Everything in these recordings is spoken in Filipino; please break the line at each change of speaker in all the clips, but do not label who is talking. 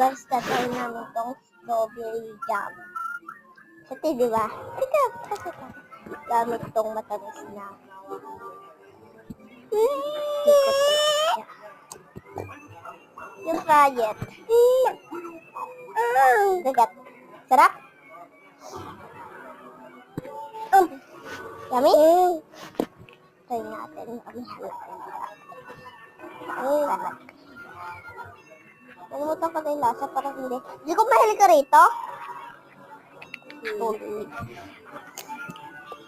guys, tatry namin itong strawberry jam. Kasi diba? Teka, gamit itong matamis na. Ikot siya. Yung fryet. Gagat. Sarap? Yummy? Try natin. Sarap. Nalimutan ko na yung lasa, parang hindi. Hindi ko mahilig ka rito. Tubig.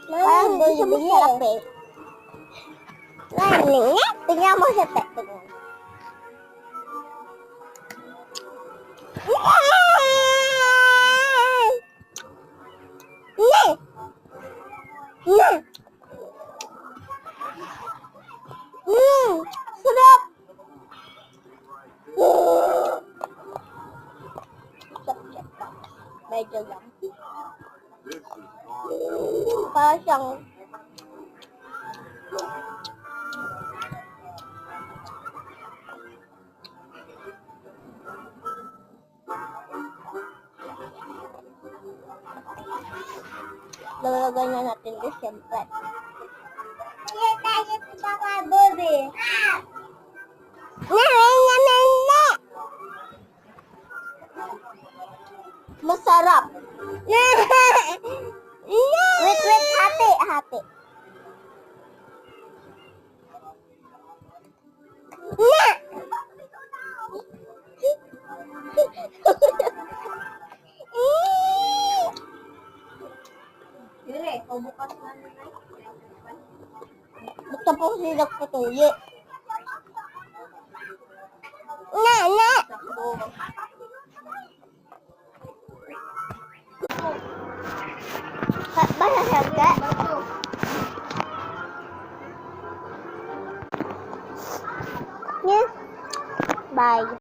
Parang hindi siya masarap eh. Tingnan mo siya, te. Tingnan. Sarap! Medyo lang. Parang siyang lalagay na natin din siyempre. Hindi tayo pinakabobe. Masarap. Wait, hati. Dire, bukas na nila. Basta po sila patuloy. Na! Basta siyempre. Yeah. Bye.